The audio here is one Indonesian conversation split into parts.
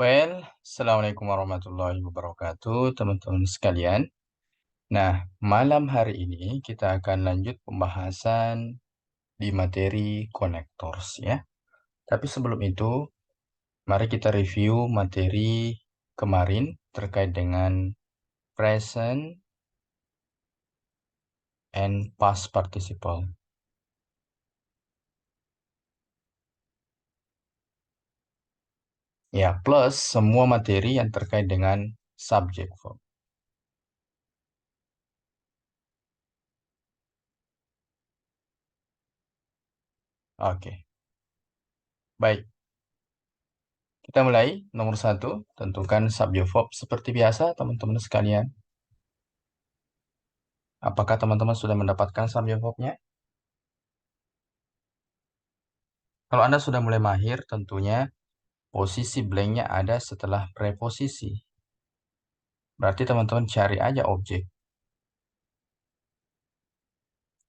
Assalamualaikum warahmatullahi wabarakatuh, teman-teman sekalian. Nah, malam hari ini kita akan lanjut pembahasan di materi connectors ya. Tapi sebelum itu, mari kita review materi kemarin terkait dengan present and past participle. Ya, plus semua materi yang terkait dengan subject verb. Oke, baik. Kita mulai. Nomor 1, tentukan subject verb seperti biasa, teman-teman sekalian. Apakah teman-teman sudah mendapatkan subject verb-nya? Kalau Anda sudah mulai mahir, tentunya posisi blank-nya ada setelah preposisi. Berarti teman-teman cari aja objek.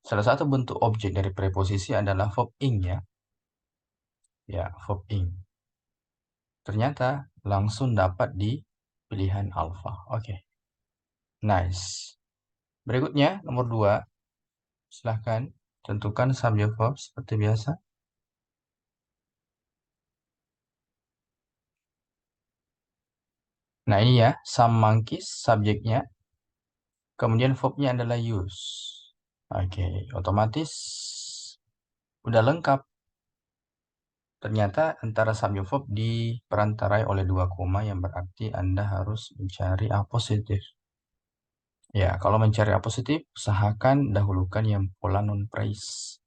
Salah satu bentuk objek dari preposisi adalah verb ing ya. Ya, verb ing. Ternyata langsung dapat di pilihan alpha. Oke. Nice. Berikutnya, nomor 2. Silahkan tentukan subject verb seperti biasa. Nah, ini ya, some monkeys subjeknya. Kemudian verb-nya adalah use. Oke, otomatis udah lengkap. Ternyata antara subject verb diperantarai oleh 2 koma yang berarti Anda harus mencari A positif. Ya, kalau mencari A positif, usahakan dahulukan yang pola non-phrase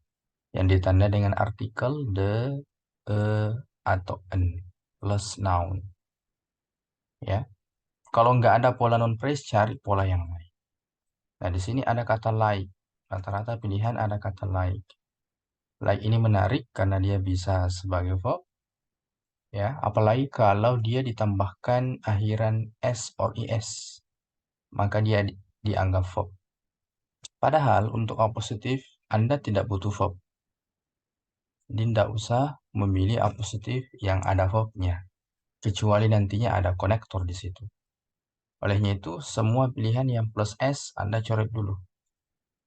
yang ditanda dengan artikel the, atau an plus noun. Ya, kalau nggak ada pola non-phrase, cari pola yang lain. Nah, di sini ada kata like. Rata-rata pilihan ada kata like. Like ini menarik karena dia bisa sebagai verb. Ya, apalagi kalau dia ditambahkan akhiran s or is, maka dia dianggap verb. Padahal untuk A positif, Anda tidak butuh verb. Jadi tidak usah memilih A positif yang ada verbnya, kecuali nantinya ada konektor di situ. Olehnya itu, semua pilihan yang plus s Anda coret dulu,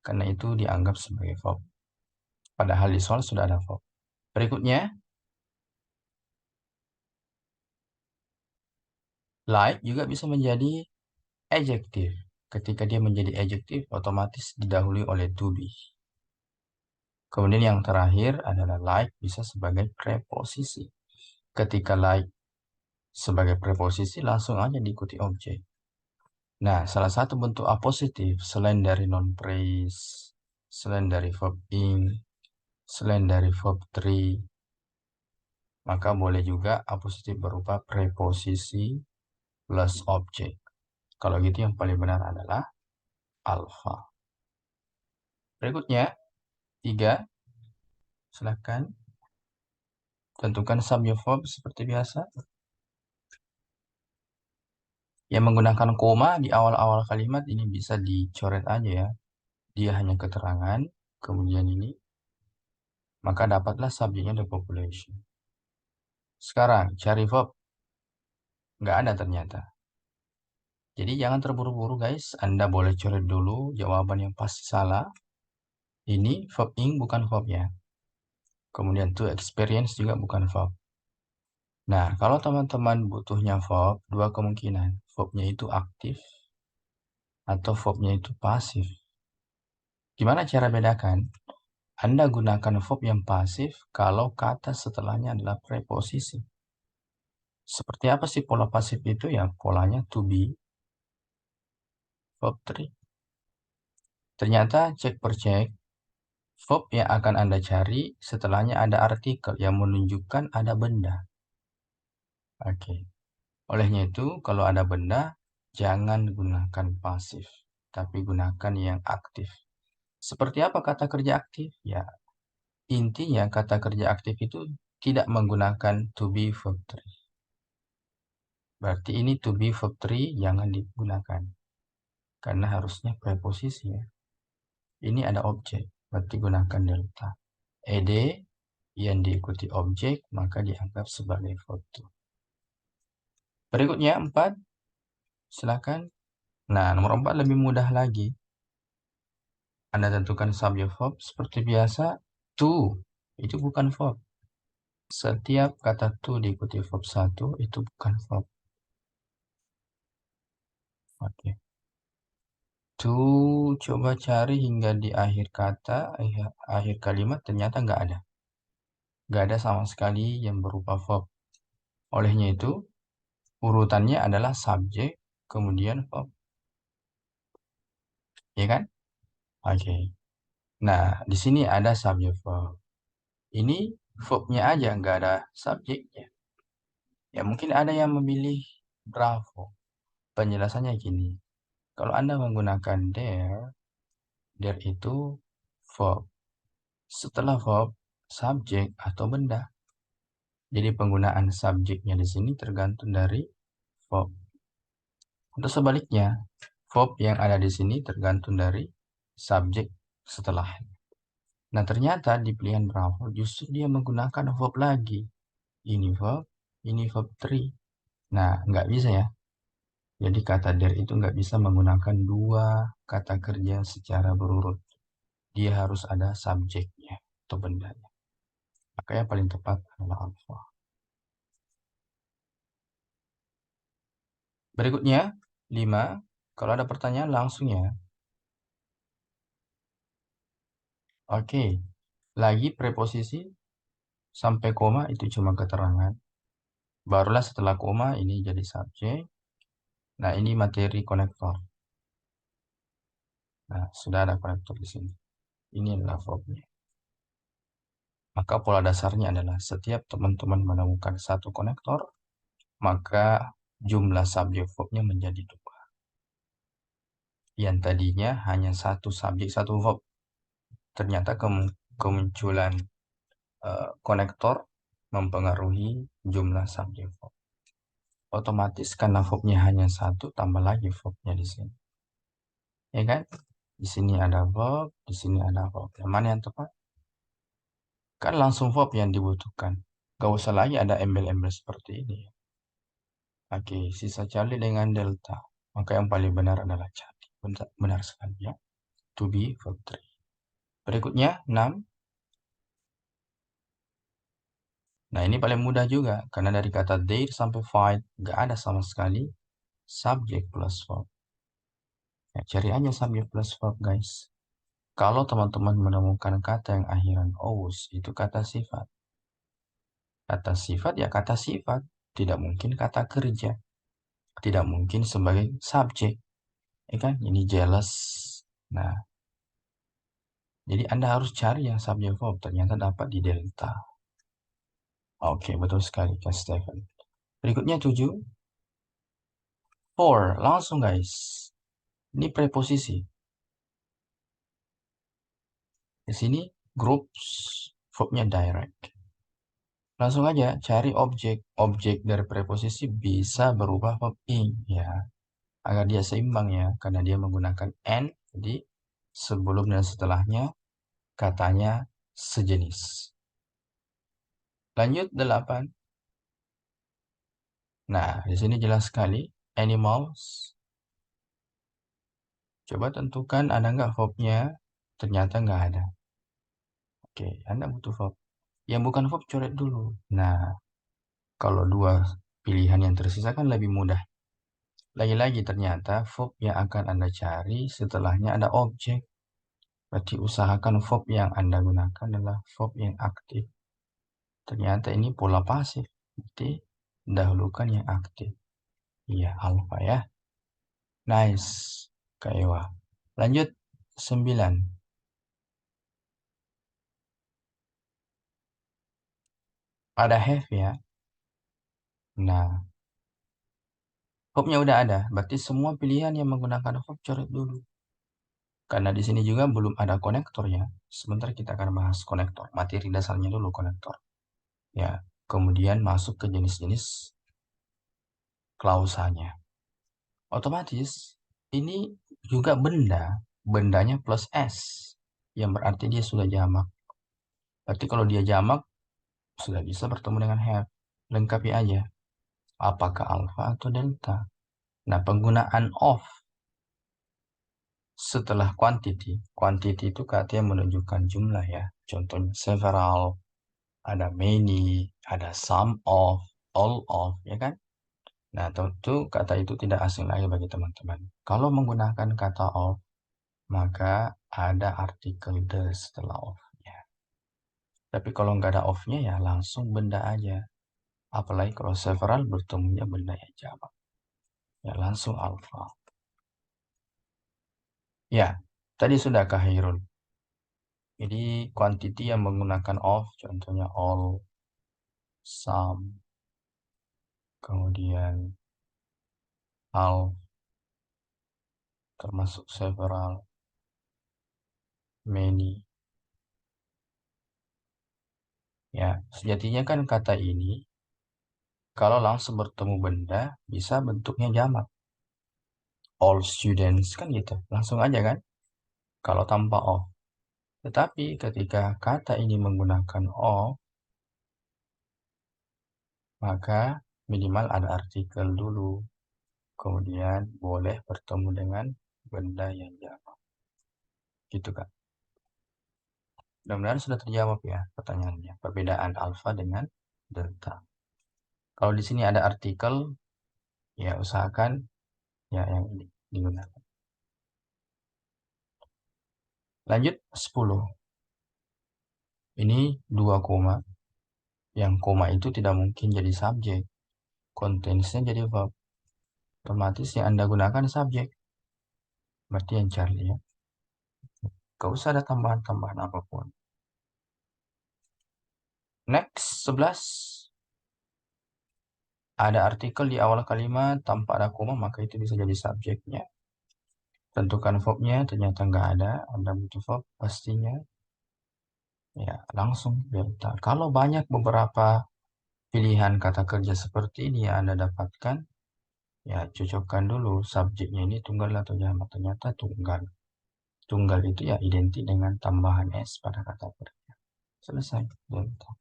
karena itu dianggap sebagai verb. Padahal di soal sudah ada verb. Berikutnya, like juga bisa menjadi adjektif. Ketika dia menjadi adjektif, otomatis didahului oleh to be. Kemudian yang terakhir adalah like bisa sebagai preposisi. Ketika like sebagai preposisi, langsung aja diikuti objek. Nah, salah satu bentuk A positif selain dari non-phrase, selain dari verb ing, selain dari verb three, maka boleh juga A positif berupa preposisi plus objek. Kalau gitu yang paling benar adalah alpha. Berikutnya, 3. Silahkan tentukan subject verb seperti biasa. Yang menggunakan koma di awal-awal kalimat ini bisa dicoret aja ya. Dia hanya keterangan, kemudian ini, maka dapatlah subjeknya the population. Sekarang, cari verb. Nggak ada ternyata. Jadi jangan terburu-buru guys. Anda boleh coret dulu jawaban yang pasti salah. Ini verb ing bukan verb ya. Kemudian to experience juga bukan verb. Nah, kalau teman-teman butuhnya verb, 2 kemungkinan. Verbnya itu aktif atau verbnya itu pasif. Gimana cara bedakan? Anda gunakan verb yang pasif kalau kata setelahnya adalah preposisi. Seperti apa sih pola pasif itu? Ya, polanya to be, verb 3. Ternyata cek per cek, verb yang akan Anda cari setelahnya ada artikel yang menunjukkan ada benda. Oke. Olehnya itu, kalau ada benda, jangan gunakan pasif, tapi gunakan yang aktif. Seperti apa kata kerja aktif? Ya, intinya kata kerja aktif itu tidak menggunakan to be verb 3. Berarti ini to be verb 3 jangan digunakan. Karena harusnya preposisi ya. Ini ada objek, berarti gunakan delta. Ed yang diikuti objek, maka dianggap sebagai verb 2. Berikutnya 4, silakan. Nah, nomor 4 lebih mudah lagi. Anda tentukan subjek verb seperti biasa. To, itu bukan verb. Setiap kata to diikuti verb 1 itu bukan verb. Oke. To, coba cari hingga di akhir kata, akhir kalimat ternyata nggak ada. Nggak ada sama sekali yang berupa verb. Olehnya itu, urutannya adalah subjek, kemudian verb. Ya kan? Oke. Nah, di sini ada subjek verb. Ini verbnya aja, nggak ada subjeknya. Ya, mungkin ada yang memilih bravo. Penjelasannya gini. Kalau Anda menggunakan there itu verb. Setelah verb, subjek atau benda. Jadi penggunaan subjeknya di sini tergantung dari verb. Untuk sebaliknya, verb yang ada di sini tergantung dari subjek setelah. Nah, ternyata di pilihan Bravo justru dia menggunakan verb lagi. Ini verb 3. Nah, nggak bisa ya. Jadi kata there itu nggak bisa menggunakan dua kata kerja secara berurut. Dia harus ada subjeknya atau bendanya. Maka yang paling tepat adalah alpha. Berikutnya, 5. Kalau ada pertanyaan langsung ya. Oke. Lagi preposisi sampai koma itu cuma keterangan. Barulah setelah koma ini jadi subjek. Nah, ini materi konektor. Nah, sudah ada konektor di sini. Ini adalah verbnya. Maka pola dasarnya adalah setiap teman-teman menemukan satu konektor, maka jumlah subjek verbnya menjadi 2. Yang tadinya hanya satu subjek, satu verb. Ternyata kemunculan konektor mempengaruhi jumlah subjek verb. Otomatis karena verbnya hanya satu, tambah lagi verbnya di sini. Ya kan? Di sini ada verb, di sini ada verb. Yang mana yang tepat? Kan langsung verb yang dibutuhkan. Gak usah lagi ada embel-embel seperti ini. Oke, sisa Charlie dengan delta. Maka yang paling benar adalah Charlie. Benar sekali ya. To be verb 3. Berikutnya, 6. Nah, ini paling mudah juga. Karena dari kata date sampai fight, gak ada sama sekali subjek plus verb. Ya, cari aja subjek plus verb, guys. Kalau teman-teman menemukan kata yang akhiran ous, itu kata sifat. Kata sifat ya kata sifat. Tidak mungkin kata kerja. Tidak mungkin sebagai subjek. Ya kan? Ini jealous. Nah, jadi Anda harus cari yang subjek verb. Ternyata dapat di delta. Oke, betul sekali, Kak Stephen. Berikutnya 7. For. Langsung, guys. Ini preposisi. Di sini groups. Verbnya direct. Langsung aja cari objek. Objek dari preposisi bisa berubah verb ing. Ya. Agar dia seimbang ya. Karena dia menggunakan and. Jadi sebelum dan setelahnya katanya sejenis. Lanjut 8. Nah, di sini jelas sekali. Animals. Coba tentukan ada nggak verbnya. Ternyata nggak ada. Oke, Anda butuh verb. Yang bukan verb coret dulu. Nah, kalau dua pilihan yang tersisa kan lebih mudah. Lagi-lagi ternyata verb yang akan Anda cari setelahnya ada objek. Berarti usahakan verb yang Anda gunakan adalah verb yang aktif. Ternyata ini pola pasif. Berarti dahulukan yang aktif. Iya, alfa ya. Nice. Kak Ewa. Lanjut 9. Ada have ya. Nah, verbnya udah ada. Berarti semua pilihan yang menggunakan verb coret dulu. Karena di sini juga belum ada konektor ya. Sebentar kita akan bahas konektor. Materi dasarnya dulu konektor. Ya, kemudian masuk ke jenis-jenis klausanya. Otomatis ini juga benda. Bendanya plus S. Yang berarti dia sudah jamak. Berarti kalau dia jamak, sudah bisa bertemu dengan have. Lengkapi aja. Apakah alfa atau delta? Nah, penggunaan of setelah quantity. Quantity itu katanya menunjukkan jumlah ya. Contohnya several, ada many, ada some of, all of, ya kan? Nah, tentu kata itu tidak asing lagi bagi teman-teman. Kalau menggunakan kata of, maka ada artikel the setelah of-nya. Tapi kalau nggak ada of-nya ya langsung benda aja. Apalagi kalau several bertemunya benda yang jamak. Ya langsung alpha. Ya, tadi sudah Hairul. Jadi quantity yang menggunakan of, contohnya all, some, kemudian half, termasuk several, many. Ya, sejatinya kan kata ini kalau langsung bertemu benda bisa bentuknya jamak. All students kan gitu, langsung aja kan? Kalau tanpa of. Tetapi ketika kata ini menggunakan of, maka minimal ada artikel dulu. Kemudian boleh bertemu dengan benda yang jamak. Gitu kan? Mudah-mudahan sudah terjawab ya pertanyaannya. Perbedaan alfa dengan delta. Kalau di sini ada artikel, ya usahakan ya yang ini digunakan. Lanjut 10. Ini dua koma. Yang koma itu tidak mungkin jadi subjek. Containsnya jadi verb. Otomatis yang Anda gunakan subjek. Berarti yang Charlie ya. Gak usah ada tambahan-tambahan apapun. Next, 11. Ada artikel di awal kalimat tanpa ada koma, maka itu bisa jadi subjeknya. Tentukan verbnya, ternyata nggak ada. Anda butuh verb pastinya. Ya, langsung delta. Kalau banyak beberapa pilihan kata kerja seperti ini yang Anda dapatkan, ya cocokkan dulu subjeknya ini tunggal atau jamak. Ternyata tunggal. Tunggal itu ya identik dengan tambahan S pada kata kerja. Selesai. Delta.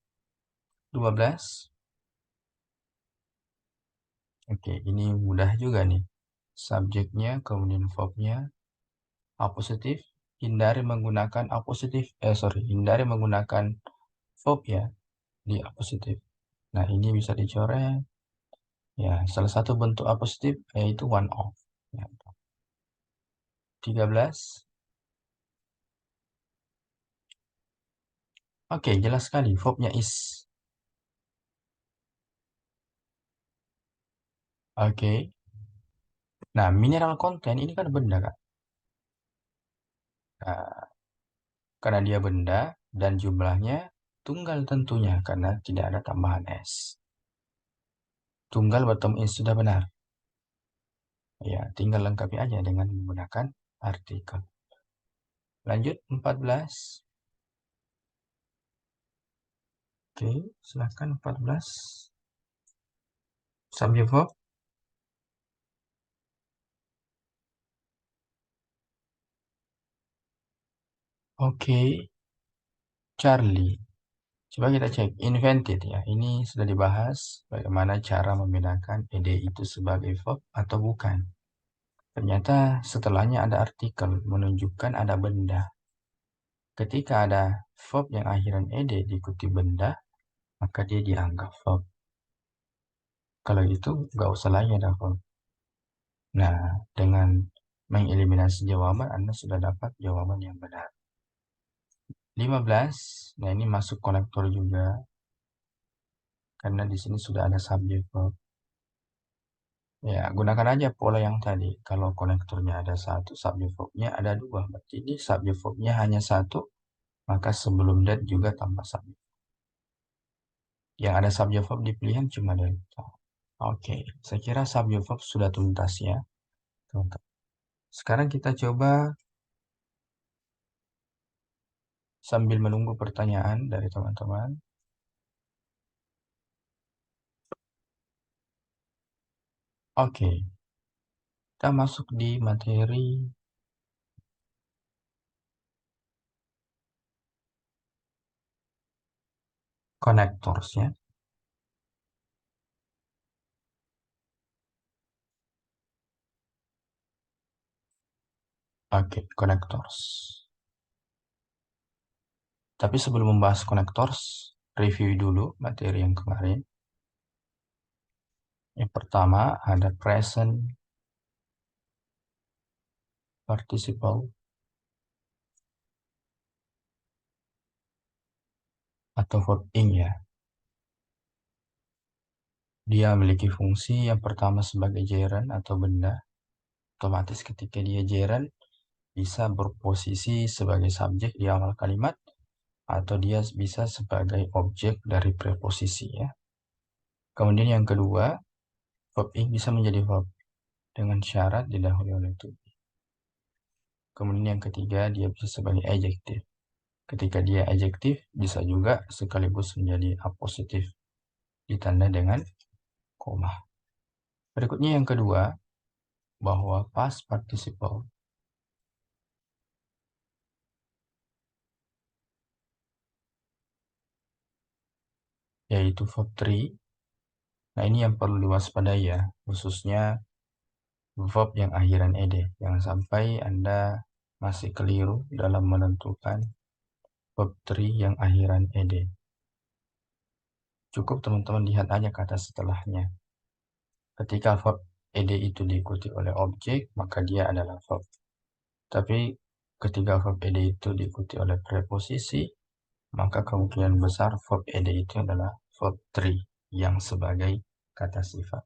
12. Oke, ini mudah juga nih. Subjeknya, kemudian verbnya, apositif. Hindari menggunakan apositif. Hindari menggunakan verb ya di apositif. Nah, ini bisa dicoret. Ya, salah satu bentuk apositif yaitu one off. Ya. 13. Oke, jelas sekali. Verbnya is. Oke. Nah, mineral content ini kan benda, Kak. Nah, karena dia benda dan jumlahnya tunggal tentunya karena tidak ada tambahan S. Tunggal bertemu is sudah benar. Ya, tinggal lengkapi aja dengan menggunakan artikel. Lanjut 14. Oke, silakan 14. Subject verb. Oke, Charlie. Coba kita cek invented ya. Ini sudah dibahas bagaimana cara membedakan ed itu sebagai verb atau bukan. Ternyata setelahnya ada artikel menunjukkan ada benda. Ketika ada verb yang akhiran ed diikuti benda, maka dia dianggap verb. Kalau itu nggak usah lagi ada verb. Nah, dengan mengeliminasi jawaban, Anda sudah dapat jawaban yang benar. 15. Nah, ini masuk konektor juga. Karena di sini sudah ada subject verb. Ya, gunakan aja pola yang tadi. Kalau konektornya ada satu, subject verbnya ada dua. Berarti ini subject verbnya hanya satu, maka sebelum that juga tambah subject. Yang ada subject verb di pilihan cuma delta. Oke, saya kira subject verb sudah tuntas ya. Sekarang kita coba sambil menunggu pertanyaan dari teman-teman. Oke, kita masuk di materi connectors ya. Oke, connectors. Tapi sebelum membahas connectors, review dulu materi yang kemarin. Yang pertama ada present participle atau verb ing ya. Dia memiliki fungsi yang pertama sebagai gerund atau benda. Otomatis ketika dia gerund bisa berposisi sebagai subjek di awal kalimat atau dia bisa sebagai objek dari preposisi ya. Kemudian yang kedua, verb ing bisa menjadi verb dengan syarat didahului oleh to be. Kemudian yang ketiga, dia bisa sebagai adjektif. Ketika dia adjektif, bisa juga sekaligus menjadi apositif, ditanda dengan koma. Berikutnya yang kedua, bahwa past participle, yaitu verb 3. Nah, ini yang perlu diwaspadai ya, khususnya verb yang akhiran ed. Jangan sampai Anda masih keliru dalam menentukan verb 3 yang akhiran ed. Cukup teman-teman lihat aja kata setelahnya. Ketika verb ed itu diikuti oleh objek, maka dia adalah verb. Tapi ketika verb ed itu diikuti oleh preposisi, maka kemungkinan besar verb ed itu adalah verb 3 yang sebagai kata sifat.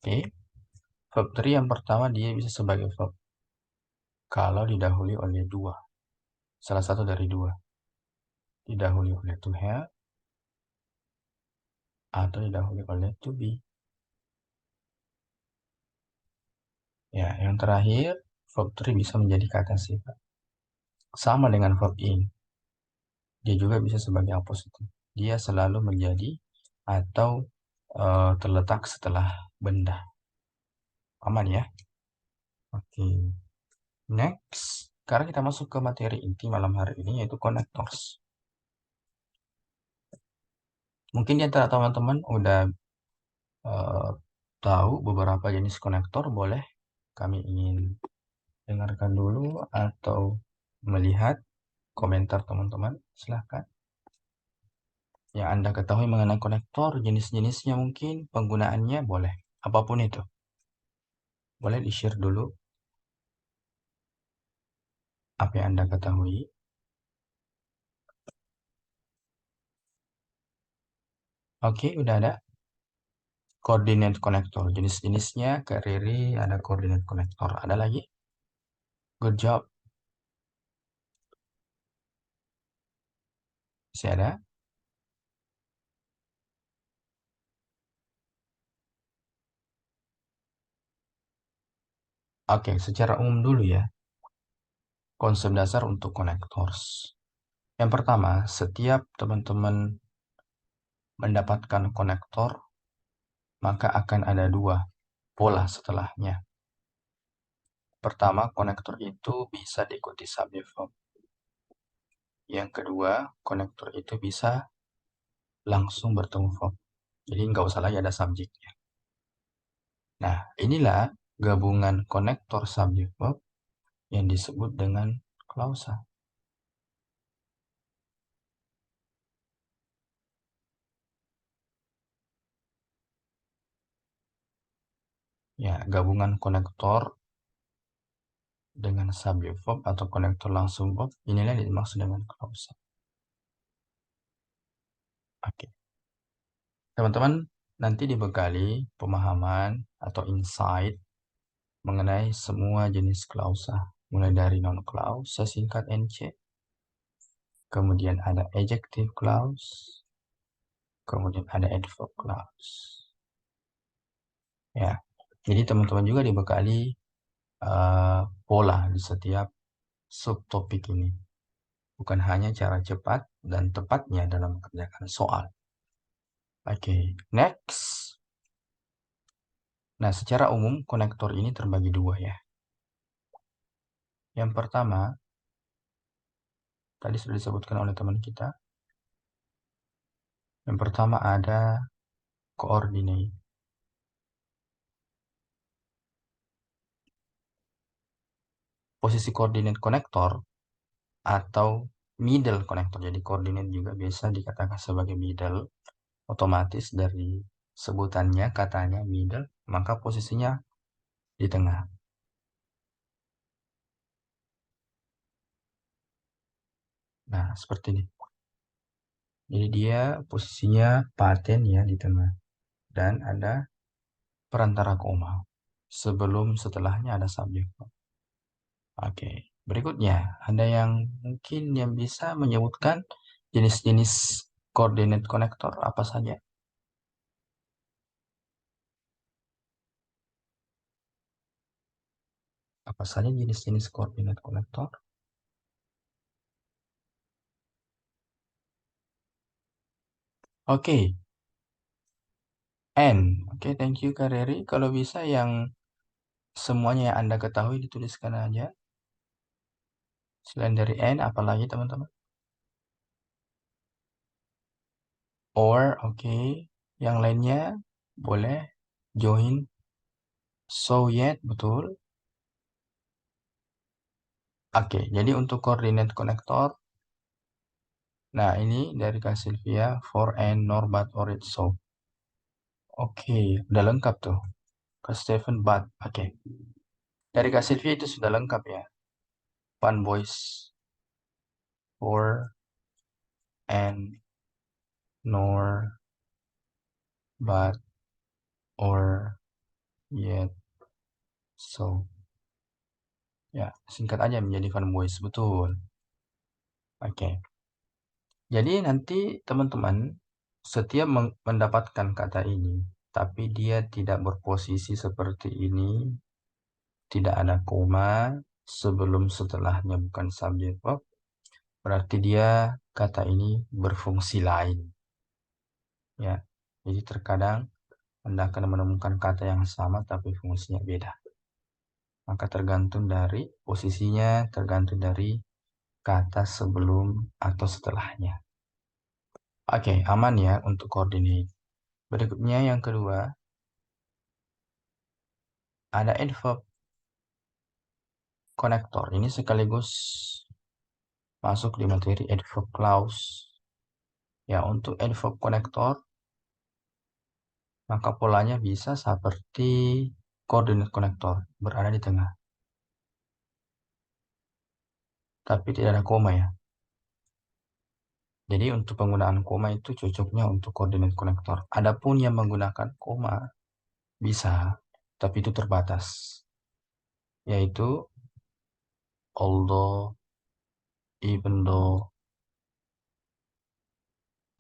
Oke. Verb 3 yang pertama dia bisa sebagai verb kalau didahului oleh dua. Salah satu dari dua. Didahului oleh to have atau didahului oleh to be. Ya, yang terakhir, verb 3 bisa menjadi kata sifat. Sama dengan verb ing. Dia juga bisa sebagai apositif. Dia selalu menjadi atau terletak setelah benda. Aman ya? Oke. Next, sekarang kita masuk ke materi inti malam hari ini yaitu connectors. Mungkin di antara teman-teman udah tahu beberapa jenis konektor, boleh kami ingin dengarkan dulu atau melihat komentar teman-teman. Silahkan. Yang Anda ketahui mengenai konektor, jenis-jenisnya mungkin, penggunaannya boleh. Apapun itu. Boleh di-share dulu apa yang Anda ketahui. Oke, udah ada. Coordinate connector. Jenis-jenisnya, Kak Riri ada coordinate connector. Ada lagi? Good job. Masih ada? Oke, secara umum dulu ya. Konsep dasar untuk connectors. Yang pertama, setiap teman-teman mendapatkan konektor, maka akan ada dua pola setelahnya. Pertama, konektor itu bisa diikuti subject verb. Yang kedua, konektor itu bisa langsung bertemu verb. Jadi nggak usah lagi ada subjeknya. Nah, inilah gabungan konektor subject verb yang disebut dengan klausa. Ya, gabungan konektor dengan subject verb atau konektor langsung verb, inilah yang dimaksud dengan klausa. Oke. Teman-teman nanti dibekali pemahaman atau insight mengenai semua jenis klausa, mulai dari non-clause, singkat NC, kemudian ada adjective clause, kemudian ada adverb clause. Ya, jadi teman-teman juga dibekali pola di setiap subtopik ini. Bukan hanya cara cepat dan tepatnya dalam mengerjakan soal. Oke, next. Nah, secara umum konektor ini terbagi dua ya. Yang pertama, tadi sudah disebutkan oleh teman kita. Yang pertama ada coordinate. posisi koordinat konektor atau middle konektor. Jadi koordinat juga biasa dikatakan sebagai middle. Otomatis dari sebutannya katanya middle, maka posisinya di tengah. Nah, seperti ini. Jadi dia posisinya paten ya di tengah. Dan ada perantara koma. Sebelum setelahnya ada subjek. Oke. Berikutnya, ada yang mungkin yang bisa menyebutkan jenis-jenis koordinat konektor apa saja? Apa saja jenis-jenis koordinat konektor? Oke, N. Oke, thank you Kak Reri. Kalau bisa yang semuanya yang Anda ketahui dituliskan aja. Selain dari N, apalagi teman-teman? Or, oke. Yang lainnya boleh join, so yet, betul. Oke, jadi untuk koordinat konektor, nah ini dari Kak Sylvia, for and, nor, but, or, it's so. Oke, udah lengkap tuh. Kak Stephen, but, oke. Dari Kak Sylvia itu sudah lengkap ya. One voice, for, and, nor, but, or, yet, so. Ya, singkat aja menjadi fun voice, betul. Oke. Jadi nanti teman-teman setiap mendapatkan kata ini, tapi dia tidak berposisi seperti ini, tidak ada koma, sebelum setelahnya bukan subjek verb, berarti dia kata ini berfungsi lain. Ya. Jadi terkadang Anda akan menemukan kata yang sama tapi fungsinya beda. Maka tergantung dari posisinya, tergantung dari kata sebelum atau setelahnya. Oke, aman ya untuk koordinat. Berikutnya yang kedua, ada adverb konektor. Ini sekaligus masuk di materi adverb clause. Ya, untuk adverb konektor, maka polanya bisa seperti koordinat konektor, berada di tengah. Tapi tidak ada koma ya. Jadi untuk penggunaan koma itu cocoknya untuk koordinat konektor. Adapun yang menggunakan koma bisa, tapi itu terbatas. Yaitu although, even though,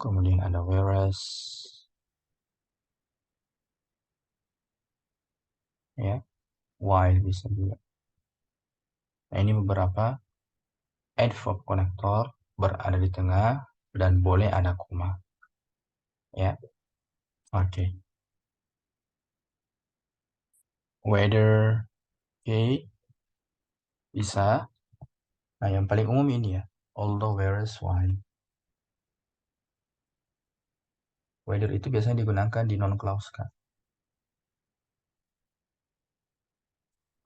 kemudian ada whereas, ya, while bisa juga. Nah, ini beberapa adverb konektor berada di tengah dan boleh ada koma. Ya, oke. Whether, oke, bisa. Nah, yang paling umum ini ya. Although, whereas, while. Whether itu biasanya digunakan di non-clause kan.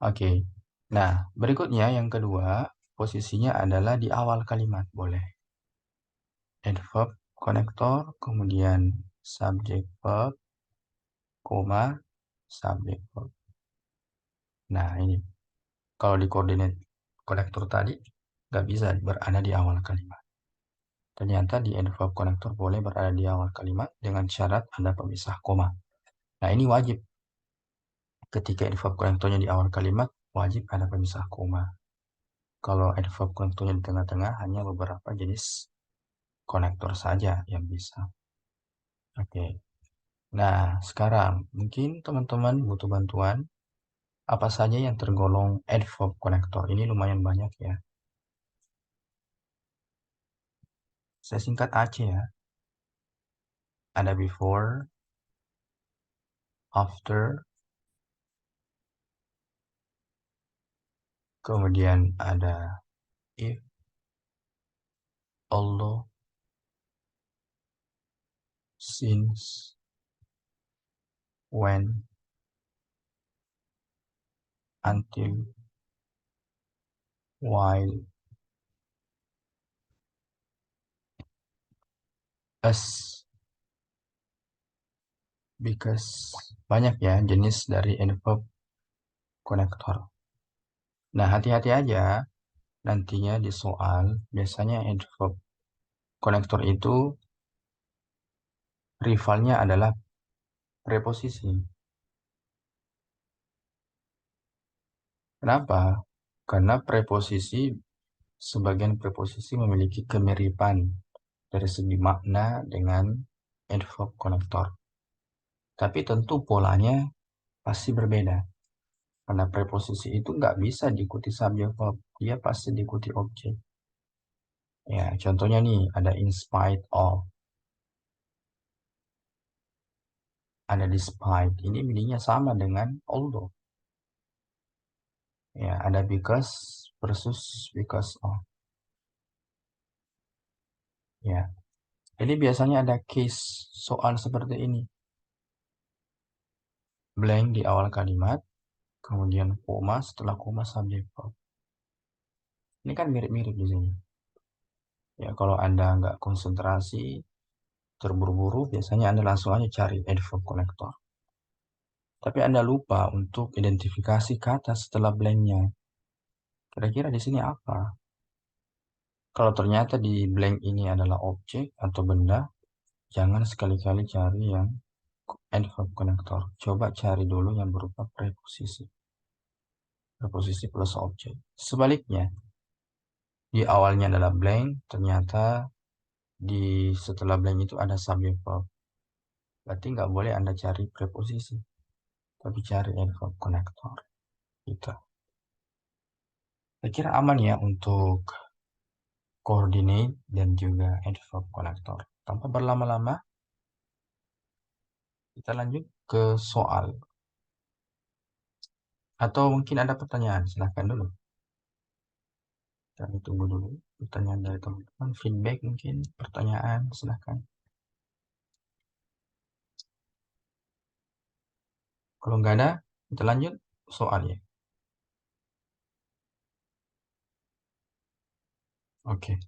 Oke. Nah, berikutnya yang kedua, posisinya adalah di awal kalimat. Boleh. Adverb konektor, kemudian subject verb, koma, subject verb. Nah, ini. Kalau di koordinat konektor tadi, nggak bisa berada di awal kalimat. Ternyata di adverb konektor boleh berada di awal kalimat dengan syarat ada pemisah koma. Nah, ini wajib. Ketika adverb konektornya di awal kalimat, wajib ada pemisah koma. Kalau adverb konektornya di tengah-tengah, hanya beberapa jenis konektor saja yang bisa. Oke. Nah, sekarang mungkin teman-teman butuh bantuan apa saja yang tergolong adverb konektor. Ini lumayan banyak ya. Saya singkat AC ya. Ada before, after, kemudian ada if, although, since, when, until, while us, because banyak ya jenis dari adverb konektor. Nah, hati-hati aja nantinya di soal biasanya adverb konektor itu rivalnya adalah preposisi. Kenapa? Karena sebagian preposisi memiliki kemiripan dari segi makna dengan adverb konektor. Tapi tentu polanya pasti berbeda. Karena preposisi itu nggak bisa diikuti subjek verb, dia pasti diikuti objek. Ya, contohnya nih, ada in spite of, ada despite. Ini meaningnya sama dengan although. Ya, ada because versus because of. Ya, jadi biasanya ada case soal seperti ini. Blank di awal kalimat, kemudian koma, setelah koma subjek verb. Ini kan mirip-mirip di sini. Ya, kalau Anda nggak konsentrasi, terburu-buru, biasanya Anda langsung aja cari adverb connector. Tapi Anda lupa untuk identifikasi kata setelah blanknya. Kira-kira di sini apa? Kalau ternyata di blank ini adalah objek atau benda, jangan sekali-kali cari yang adverb connector. Coba cari dulu yang berupa preposisi. Preposisi plus objek. Sebaliknya, di awalnya adalah blank, ternyata di setelah blank itu ada subject verb. Berarti nggak boleh Anda cari preposisi, tapi cari adverb connector. Gitu. Saya kira aman ya untuk coordinate dan juga adverb connector. Tanpa berlama-lama, kita lanjut ke soal. Atau mungkin ada pertanyaan, silahkan dulu. Kami tunggu dulu pertanyaan dari teman-teman. Feedback mungkin, pertanyaan, silahkan. Kalau nggak ada, kita lanjut soal ya. Oke.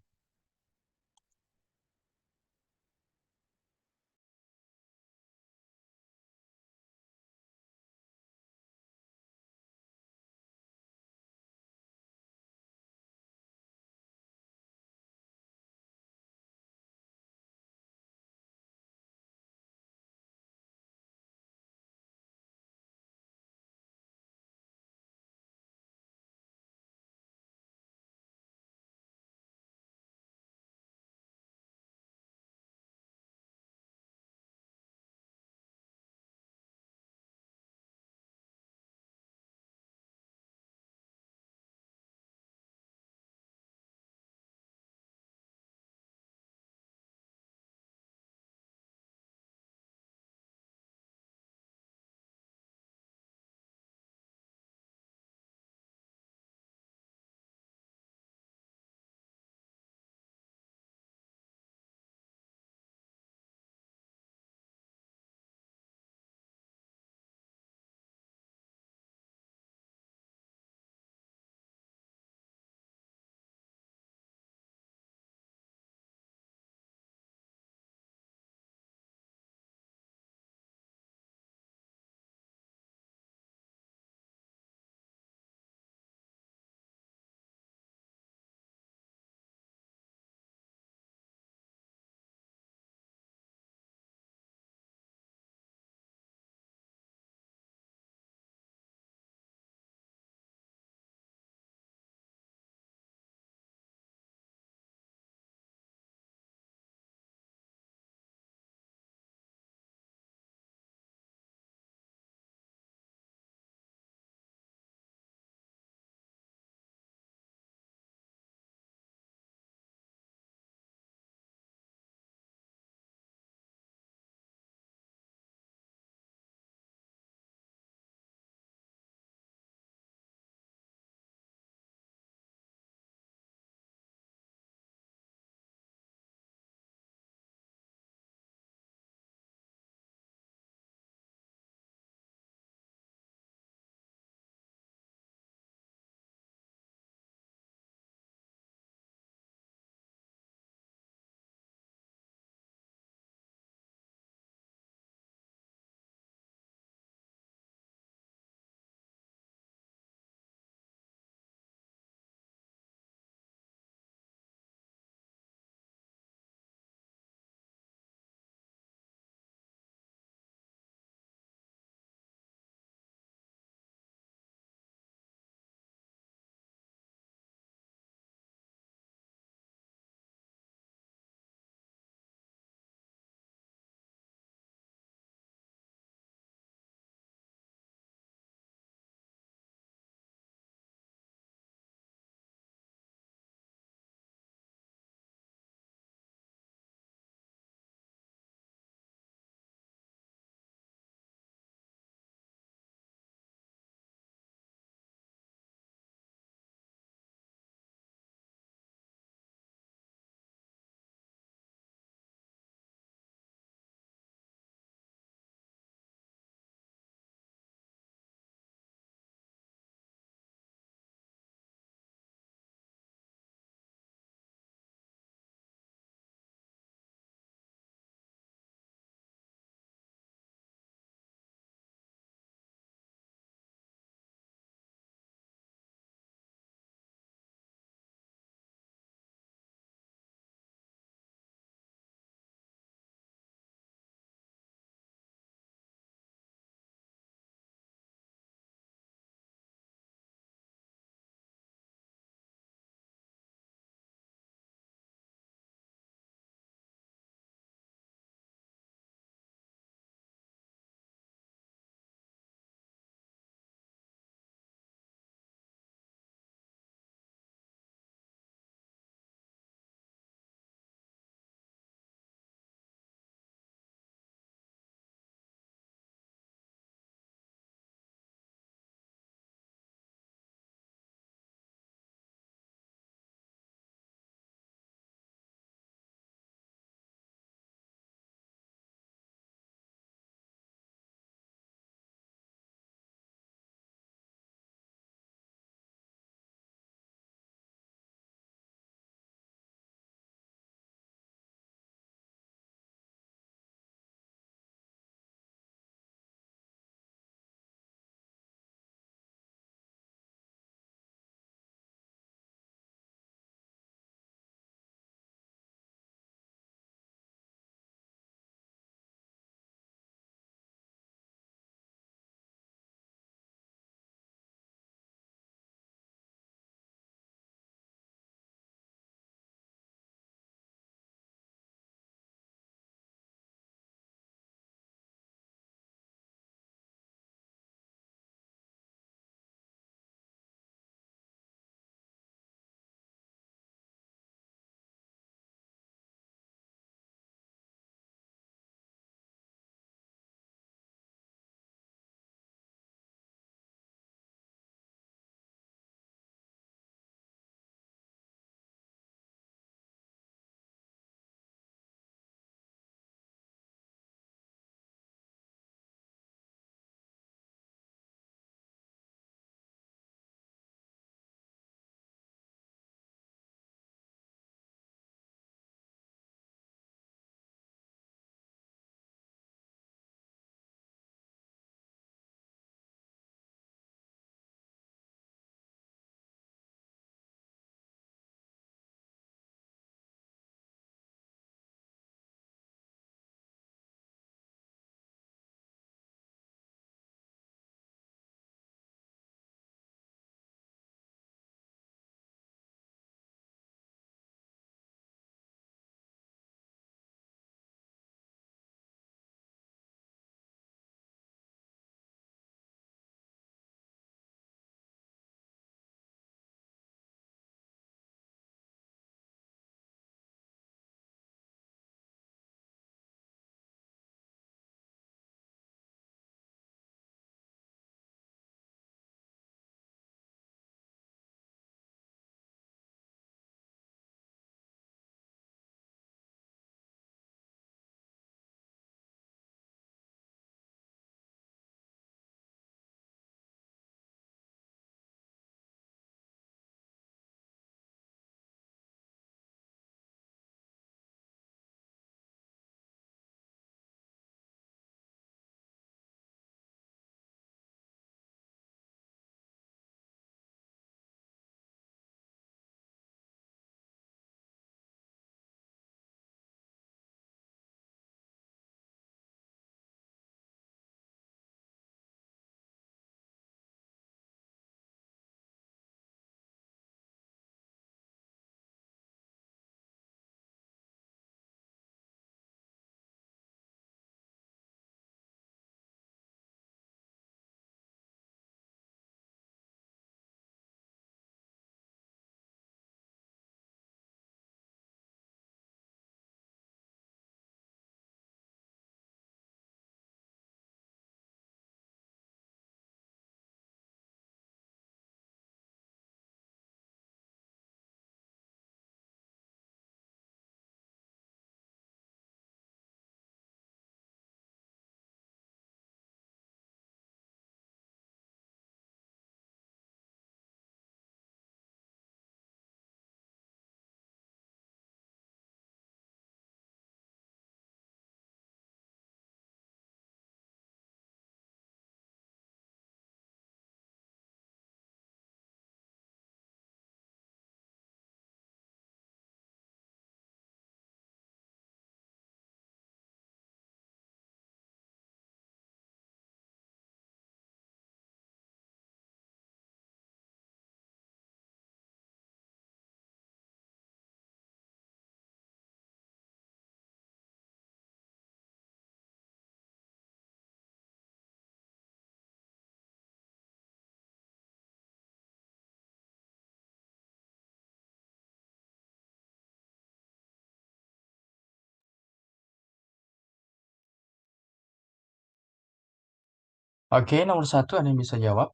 Oke, nomor satu ada yang bisa jawab.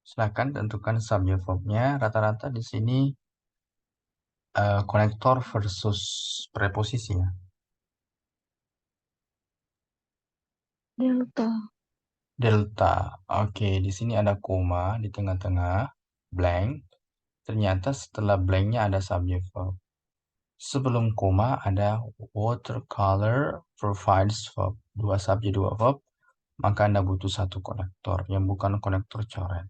Silakan tentukan subject verbnya. Rata-rata di sini konektor versus preposisi ya. Delta. Delta. Oke, di sini ada koma di tengah-tengah, blank. Ternyata setelah blanknya ada subject verb. Sebelum koma ada watercolor provides verb. Dua subjek, dua verb. Maka Anda butuh satu konektor yang bukan konektor coret.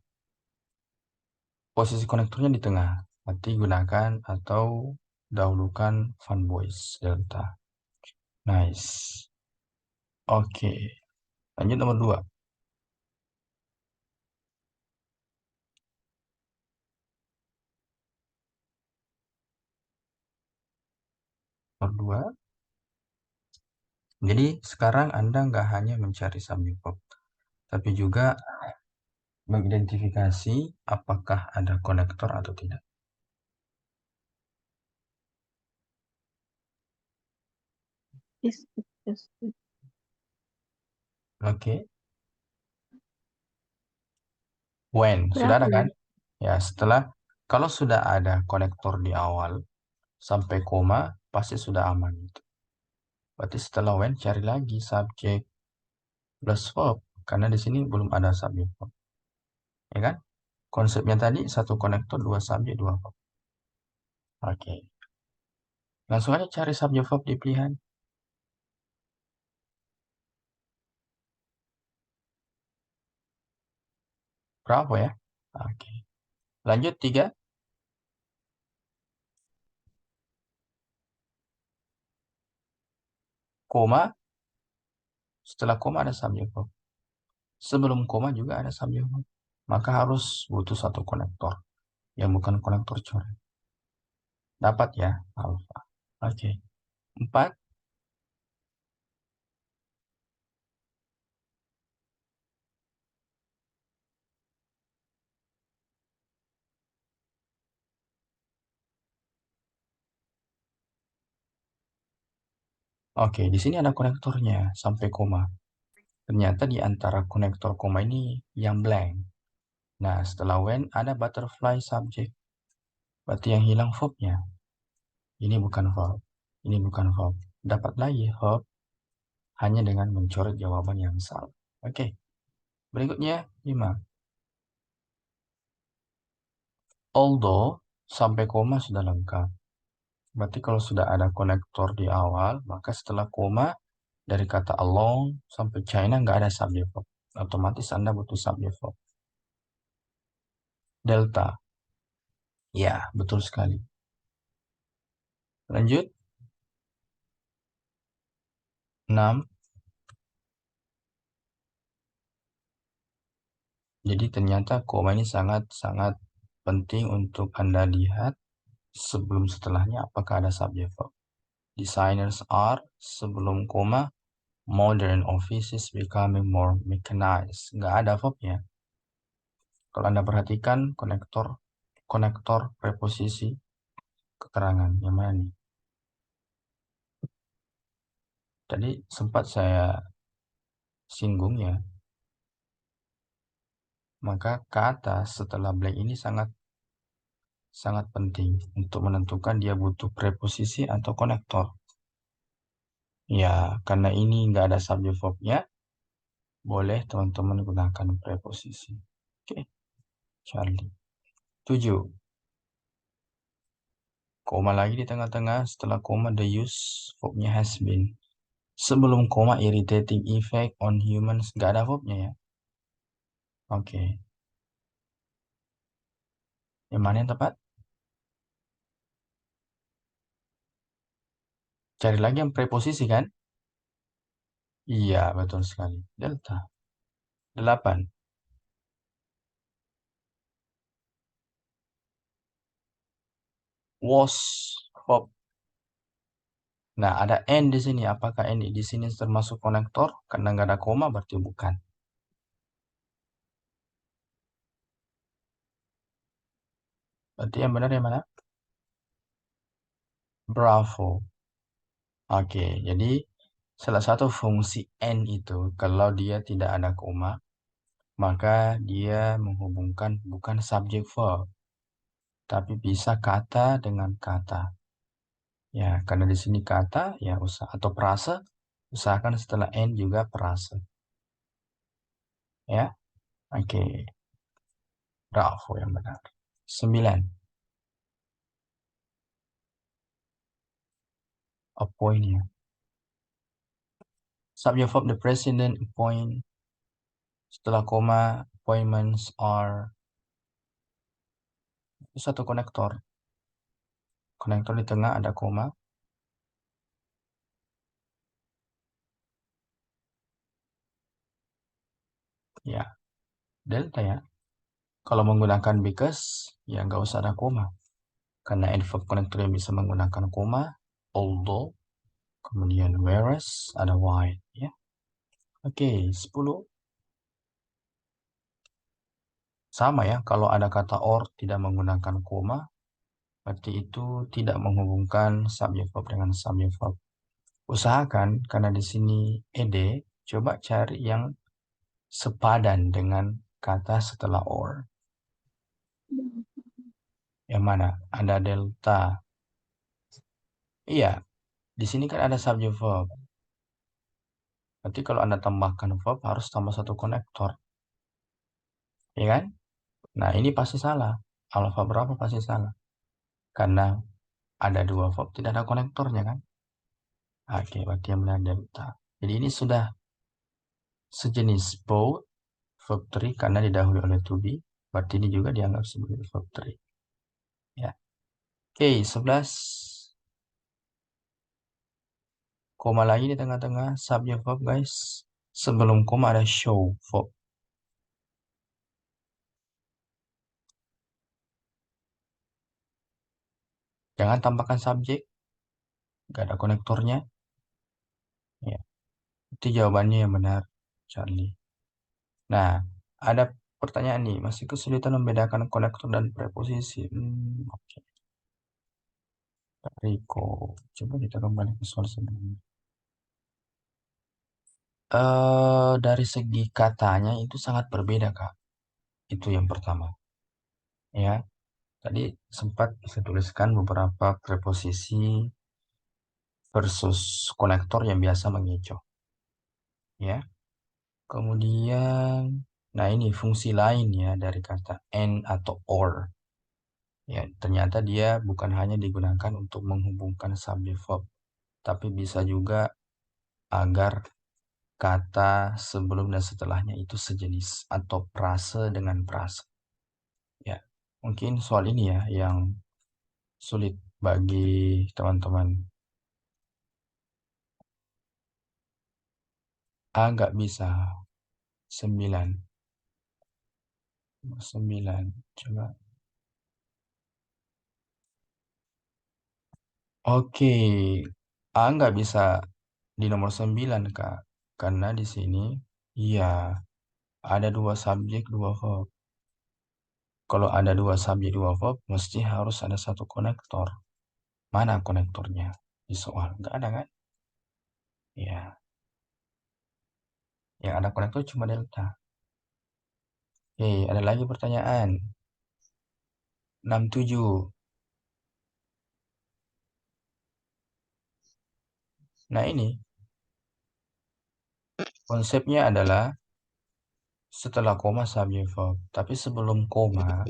Posisi konektornya di tengah. Berarti gunakan atau dahulukan fun voice delta. Nice. Oke. Lanjut nomor dua. Nomor dua. Jadi sekarang Anda nggak hanya mencari subjek verb, tapi juga mengidentifikasi apakah ada konektor atau tidak. Is. Oke. When. Sudah Berapa ada kan? ya? Ya, kalau sudah ada konektor di awal sampai koma, pasti sudah aman. Berarti setelah when cari lagi subjek plus verb. Karena di sini belum ada subjek verb. Ya kan? Konsepnya tadi satu konektor, dua subjek, dua verb. Oke. Langsung aja cari subjek verb di pilihan. Bravo ya. Oke. Lanjut tiga. Koma. Setelah koma ada subjek verb. Sebelum koma juga ada subjek verb. Maka harus butuh satu konektor. Yang bukan konektor coret. Dapat ya, alfa. Oke. Empat. Oke, di sini ada konektornya sampai koma. Ternyata di antara konektor koma ini yang blank. Nah, setelah when ada butterfly subject. Berarti yang hilang verbnya. Ini bukan verb. Ini bukan verb. Dapat lagi verb hanya dengan mencoret jawaban yang salah. Oke. Berikutnya 5. Although sampai koma sudah lengkap. Berarti kalau sudah ada konektor di awal, maka setelah koma dari kata along sampai China nggak ada subject verb. Otomatis Anda butuh subject verb. Delta. Ya, betul sekali. Lanjut. 6. Jadi ternyata koma ini sangat-sangat penting untuk Anda lihat sebelum setelahnya apakah ada subject verb. Designers are sebelum koma, modern offices becoming more mechanized. Nggak ada verbnya. Kalau Anda perhatikan konektor konektor preposisi keterangan yang mana nih? Tadi sempat saya singgung ya. Maka kata setelah blank ini sangat sangat penting untuk menentukan dia butuh preposisi atau konektor. Ya, karena ini nggak ada subjek verbnya, boleh teman-teman gunakan preposisi. Oke, Charlie. 7. Koma lagi di tengah-tengah, setelah koma the use verbnya has been. Sebelum koma irritating effect on humans, nggak ada verbnya ya. Oke, yang mana yang tepat? Cari lagi yang preposisi kan? Iya, betul sekali. Delta. 8. Was verb. Nah, ada N di sini. Apakah N di sini termasuk konektor? Karena nggak ada koma, berarti bukan. Berarti yang benar yang mana? Bravo. Oke, jadi Salah satu fungsi and itu, kalau dia tidak ada koma, maka dia menghubungkan bukan subjek verb, tapi bisa kata dengan kata. Ya, karena di sini kata, ya atau frase, usahakan setelah and juga frase. Ya, oke. Bravo yang benar. 9. Appoint ya. Subject verb the president appoint. Setelah koma, appointments are. Itu satu konektor. Konektor di tengah ada koma. Ya, delta ya. Kalau menggunakan because, ya nggak usah ada koma. Karena adverb connector yang bisa menggunakan koma, although, kemudian whereas, ada why. Ya. Oke, 10. Sama ya, kalau ada kata or tidak menggunakan koma, berarti itu tidak menghubungkan subject verb dengan subject verb. Usahakan, karena di sini ed, coba cari yang sepadan dengan kata setelah or. Yang mana? Ada delta. Iya, di sini kan ada subject verb. Berarti kalau Anda tambahkan verb harus tambah satu konektor. Ya kan? Nah, ini pasti salah. Alfa berapa pasti salah. Karena ada dua verb, tidak ada konektornya kan? Oke, berarti yang benar delta. Jadi ini sudah sejenis both verb 3 karena didahului oleh to be. Berarti ini juga dianggap sebagai verb 3. Ya. Oke, 11. Koma lagi di tengah-tengah subject verb guys. Sebelum koma ada show verb. Jangan tambahkan subjek. Gak ada konektornya. Ya. Itu jawabannya yang benar, Charlie. Nah, ada pertanyaan nih. Masih kesulitan membedakan konektor dan preposisi. Oke. Riko. Coba kita kembali ke soal sebelumnya. Dari segi katanya itu sangat berbeda, Kak. Itu yang pertama. Ya, tadi sempat saya tuliskan beberapa preposisi versus konektor yang biasa mengecoh. Ya, kemudian, nah ini fungsi lain ya dari kata and atau or. Ya, ternyata dia bukan hanya digunakan untuk menghubungkan subject verb, tapi bisa juga agar kata sebelum dan setelahnya itu sejenis atau frase dengan frase. Ya, mungkin soal ini ya yang sulit bagi teman-teman. A nggak bisa. 9. 9. Coba. Oke. A nggak bisa di nomor 9, Kak. Karena di sini, iya, ada dua subjek, dua verb. Kalau ada dua subjek, dua verb, mesti harus ada satu konektor. Mana konektornya? Di soal. Nggak ada kan? Ya. Yang ada konektor cuma delta. Oke, ada lagi pertanyaan. 67. Nah ini, konsepnya adalah setelah koma subjek verb. Tapi sebelum koma,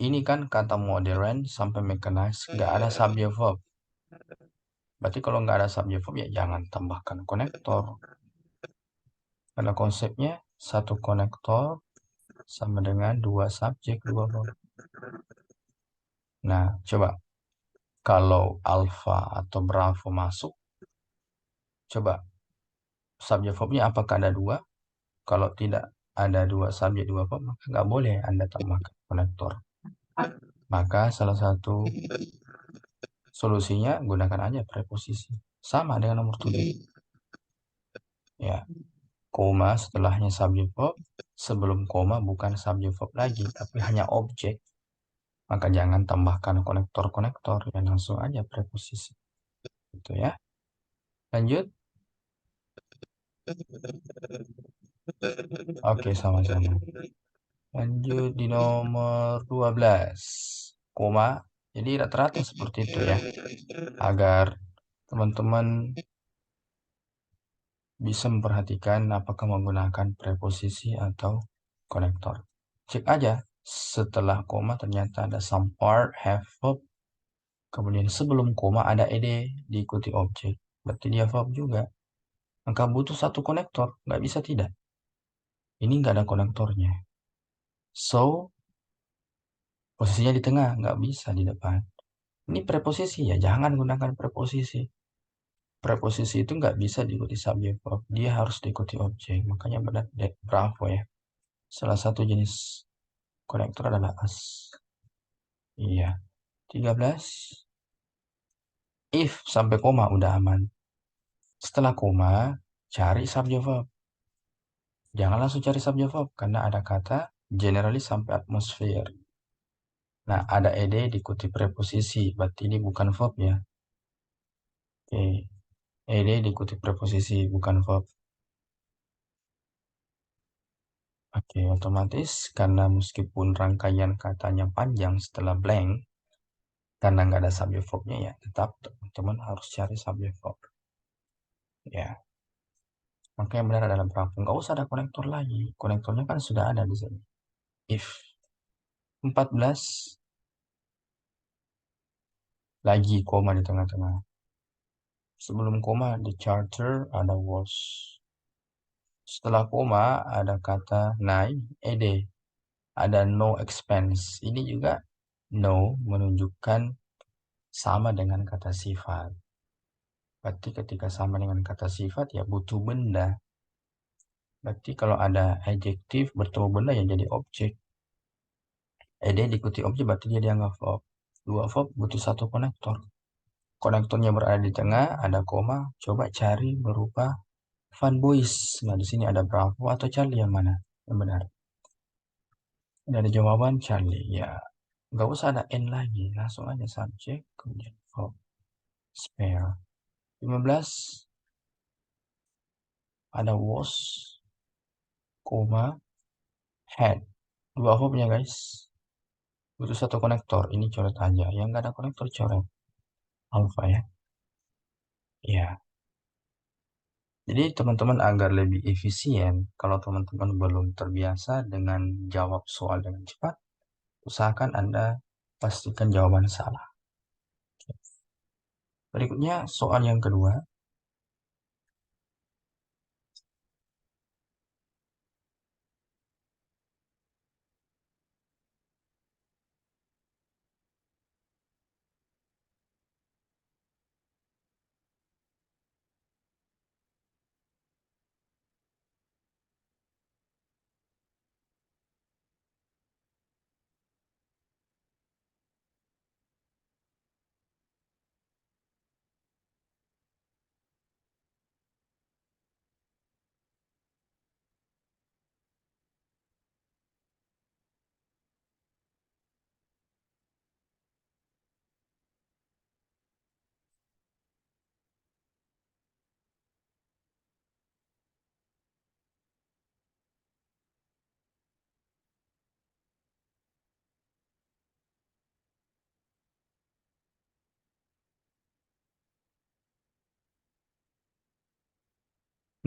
ini kan kata modern sampai mechanized, nggak ada subjek verb. Berarti kalau nggak ada subjek verb ya jangan tambahkan konektor. Karena konsepnya satu konektor sama dengan dua subjek, dua verb. Nah, coba kalau alfa atau bravo masuk, coba subjek verbnya apakah ada dua? Kalau tidak ada dua subjek, dua verb, maka nggak boleh Anda tambahkan konektor. Maka salah satu solusinya gunakan aja preposisi. Sama dengan nomor 7. Ya, koma setelahnya subjek verb, sebelum koma bukan subjek verb lagi, tapi hanya objek. Maka jangan tambahkan konektor-konektor, dan langsung aja preposisi. Gitu ya. Lanjut. Oke, sama-sama. Lanjut di nomor 12. Koma. Jadi rata-rata seperti itu ya. Agar teman-teman bisa memperhatikan apakah menggunakan preposisi atau konektor. Cek aja. Setelah koma ternyata ada some part, have verb. Kemudian sebelum koma ada ed diikuti objek. Berarti dia verb juga. Maka butuh satu konektor. Nggak bisa tidak. Ini nggak ada konektornya. So, posisinya di tengah. Nggak bisa di depan. Ini preposisi ya. Jangan gunakan preposisi. Preposisi itu nggak bisa diikuti subjek verb. Dia harus diikuti objek. Makanya benar, bravo ya. Salah satu jenis konektor adalah as. Iya. 13. If sampai koma udah aman. Setelah koma, cari subjek verb. Jangan langsung cari subjek verb karena ada kata generally sampai atmosphere. Nah, ada ed diikuti preposisi, berarti ini bukan verb ya. Oke, ed diikuti preposisi, bukan verb. Oke, otomatis karena meskipun rangkaian katanya panjang setelah blank, karena nggak ada subjek verbnya ya, tetap teman-teman harus cari subjek verb. Ya, maka yang benar adalah bravo. Nggak usah ada konektor lagi. Konektornya kan sudah ada di sini. If 14 lagi koma di tengah-tengah. Sebelum koma di charter ada was. Setelah koma ada kata naik ed. Ada no expense. Ini juga no menunjukkan sama dengan kata sifat. Berarti ketika sama dengan kata sifat ya butuh benda. Berarti kalau ada adjektif bertemu benda ya jadi objek. Ed diikuti objek berarti dia dianggap verb. Dua verb butuh satu konektor. Konektornya berada di tengah, ada koma. Coba cari berupa Fun Boys. Nah, di sini ada Bravo atau Charlie yang mana? Yang benar. Ini ada jawaban Charlie. Ya, nggak usah ada N lagi. Langsung aja subjek, kemudian verb. Spare. 15. Ada was, koma, had. Dua verbnya guys. Butuh satu konektor. Ini coret aja. Yang nggak ada konektor coret. Alpha ya. Ya. Jadi teman-teman agar lebih efisien, kalau teman-teman belum terbiasa dengan jawab soal dengan cepat, usahakan Anda pastikan jawaban salah. Berikutnya soal yang kedua.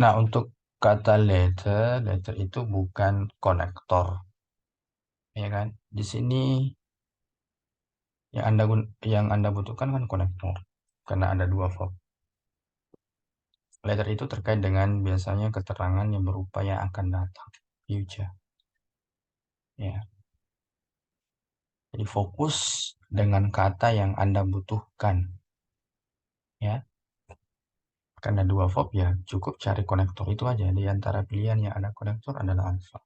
Nah, untuk kata letter itu bukan konektor, ya kan? Di sini yang Anda butuhkan kan konektor, karena ada dua verb. Letter itu terkait dengan biasanya keterangan yang berupa yang akan datang, future. Ya. Jadi fokus dengan kata yang Anda butuhkan, ya. Karena dua verb ya cukup cari konektor itu aja. Di antara pilihan yang ada konektor adalah alpha.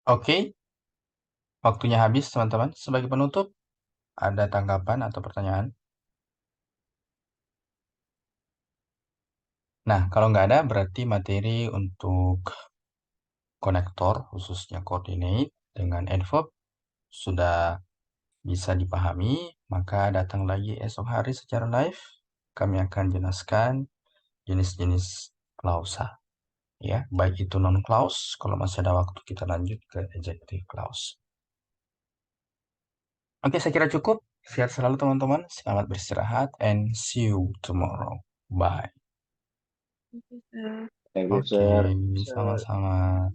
Oke, waktunya habis teman-teman. Sebagai penutup, ada tanggapan atau pertanyaan? Nah, kalau nggak ada, berarti materi untuk konektor, khususnya coordinate dengan adverb, sudah bisa dipahami. Maka datang lagi esok hari secara live. Kami akan jelaskan jenis-jenis klausa. Ya, baik itu non-clause, kalau masih ada waktu kita lanjut ke adjective clause. Oke, saya kira cukup. Sehat selalu teman-teman. Selamat beristirahat and see you tomorrow. Bye. Bisa. Thank you, Oke, sir. Bisa. sama-sama.